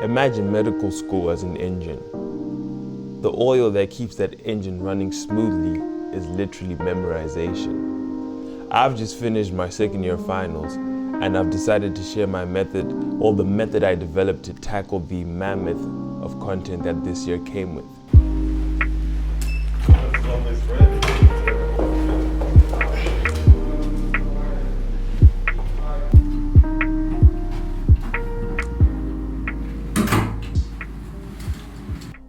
Imagine medical school as an engine. The oil that keeps that engine running smoothly is literally memorization. I've just finished my second year finals and I've decided to share my method, or the method I developed to tackle the mammoth of content that this year came with.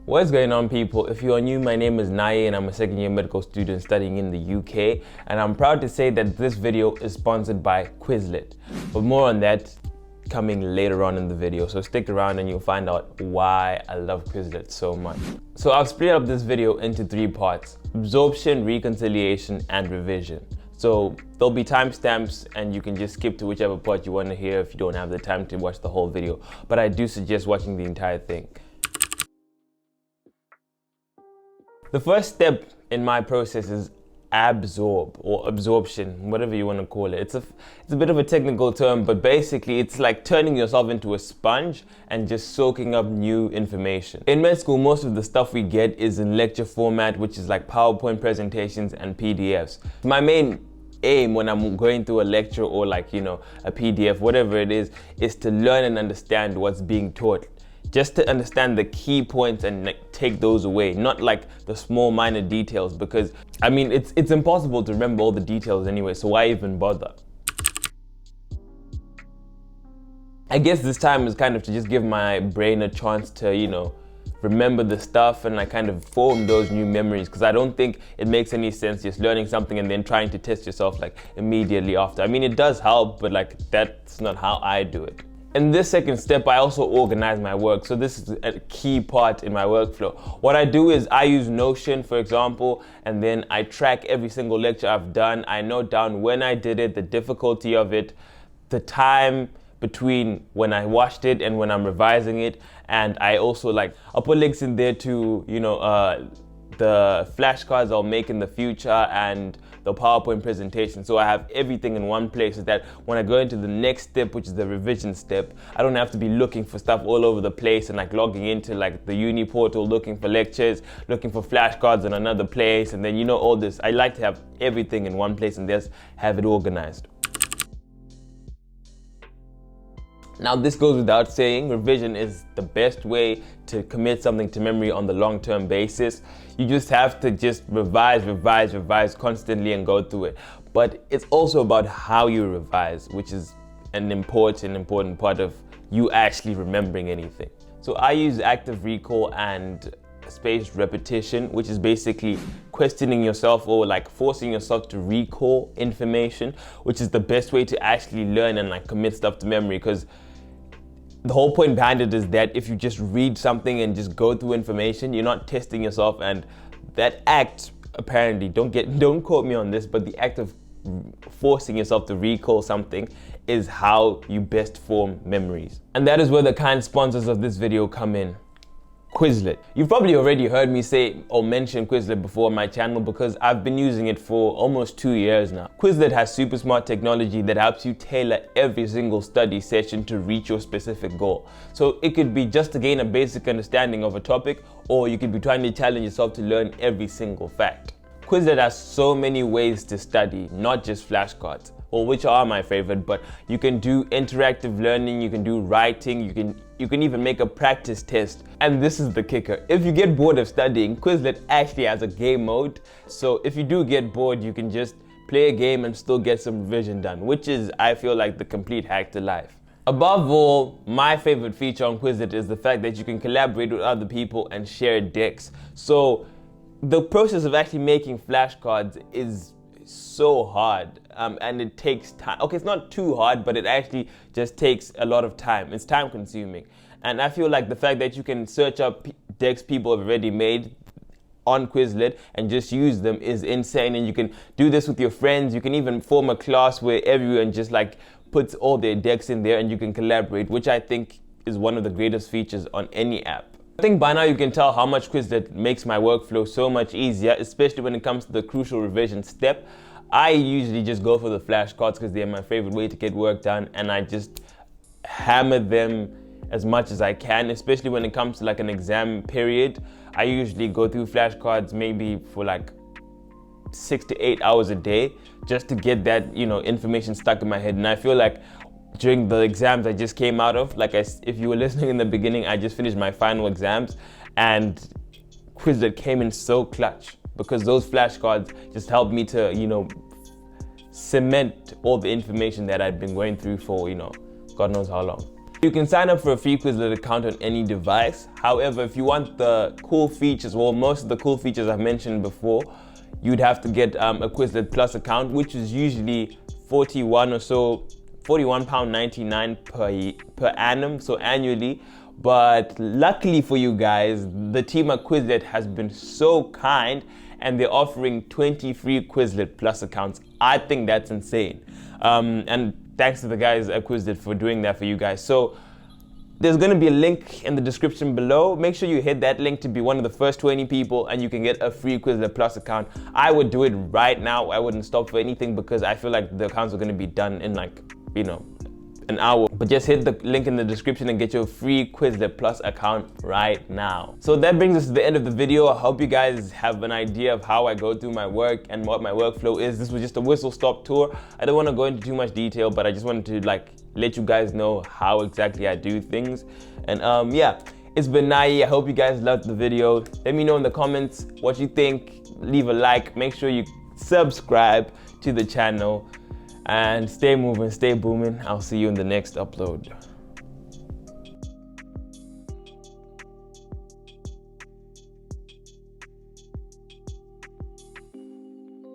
What's going on, people? If you are new, my name is Naye and I'm a second year medical student studying in the UK, and I'm proud to say that this video is sponsored by Quizlet. But more on that coming later on in the video, so stick around and you'll find out why I love Quizlet so much. So I've split up this video into 3 parts: absorption, reconciliation, and revision. So there'll be timestamps and you can just skip to whichever part you want to hear if you don't have the time to watch the whole video, but I do suggest watching the entire thing. The first step in my process is absorb, or absorption, whatever you want to call it. It's a bit of a technical term, but basically it's like turning yourself into a sponge and just soaking up new information. In med school, most of the stuff we get is in lecture format, which is like PowerPoint presentations and PDFs. My main aim when I'm going through a lecture or a PDF, whatever it is to learn and understand what's being taught. Just to understand the key points and take those away, not like the small minor details, because I mean it's impossible to remember all the details anyway, so why even bother? I guess this time is kind of to just give my brain a chance to, remember the stuff and kind of form those new memories, because I don't think it makes any sense just learning something and then trying to test yourself immediately after. I mean, it does help, but that's not how I do it. In this second step, I also organize my work. So this is a key part in my workflow. What I do is I use Notion, for example, and then I track every single lecture I've done. I note down when I did it, the difficulty of it, the time between when I watched it and when I'm revising it. And I also I'll put links in there to, the flashcards I'll make in the future and the PowerPoint presentation. So I have everything in one place so that when I go into the next step, which is the revision step, I don't have to be looking for stuff all over the place and logging into the uni portal, looking for lectures, looking for flashcards in another place, and then all this. I like to have everything in one place and just have it organized. Now, this goes without saying, revision is the best way to commit something to memory on the long-term basis. You just have to just revise constantly and go through it. But it's also about how you revise, which is an important part of you actually remembering anything. So I use active recall and spaced repetition, which is basically questioning yourself or forcing yourself to recall information, which is the best way to actually learn and commit stuff to memory, because the whole point behind it is that if you just read something and just go through information, you're not testing yourself. And that act, apparently, don't quote me on this, but the act of forcing yourself to recall something is how you best form memories. And that is where the kind sponsors of this video come in. Quizlet. You've probably already heard me say or mention Quizlet before on my channel, because I've been using it for almost 2 years now. Quizlet has super smart technology that helps you tailor every single study session to reach your specific goal. So it could be just to gain a basic understanding of a topic, or you could be trying to challenge yourself to learn every single fact. Quizlet has so many ways to study, not just flashcards, which are my favorite, but you can do interactive learning, you can do writing, you can even make a practice test. And this is the kicker: if you get bored of studying, Quizlet actually has a game mode. So if you do get bored, you can just play a game and still get some revision done, which is, I feel the complete hack to life. Above all, my favorite feature on Quizlet is the fact that you can collaborate with other people and share decks. So the process of actually making flashcards is so hard, and it takes time. Okay, it's not too hard, but it actually just takes a lot of time. It's time consuming. And I feel the fact that you can search up decks people have already made on Quizlet and just use them is insane. And you can do this with your friends. You can even form a class where everyone just puts all their decks in there and you can collaborate, which I think is one of the greatest features on any app. I think by now you can tell how much Quizlet makes my workflow so much easier, especially when it comes to the crucial revision step. I usually just go for the flashcards because they're my favorite way to get work done, and I just hammer them as much as I can, especially when it comes to like an exam period. I usually go through flashcards maybe for like 6 to 8 hours a day just to get that, you know, information stuck in my head. And I feel like during the exams I just came out of, like if you were listening in the beginning, I just finished my final exams, and Quizlet came in so clutch because those flashcards just helped me to, you know, cement all the information that I'd been going through for, you know, God knows how long. You can sign up for a free Quizlet account on any device. However, if you want the cool features, well, most of the cool features I've mentioned before, you'd have to get a Quizlet Plus account, which is usually £41.99 per annum, so annually. But luckily for you guys, the team at Quizlet has been so kind and they're offering 20 free Quizlet Plus accounts. I think that's insane. And thanks to the guys at Quizlet for doing that for you guys. So there's going to be a link in the description below. Make sure you hit that link to be one of the first 20 people and you can get a free Quizlet Plus account. I would do it right now. I wouldn't stop for anything because I feel like the accounts are going to be done in like, you know, an hour. But just hit the link in the description and get your free Quizlet Plus account right now. So that brings us to the end of the video. I hope you guys have an idea of how I go through my work and what my workflow is. This was just a whistle-stop tour. I don't want to go into too much detail, but I just wanted to like let you guys know how exactly I do things. And yeah, it's been Nayi. I hope you guys loved the video. Let me know in the comments what you think. Leave a like. Make sure you subscribe to the channel. And stay moving, stay booming. I'll see you in the next upload.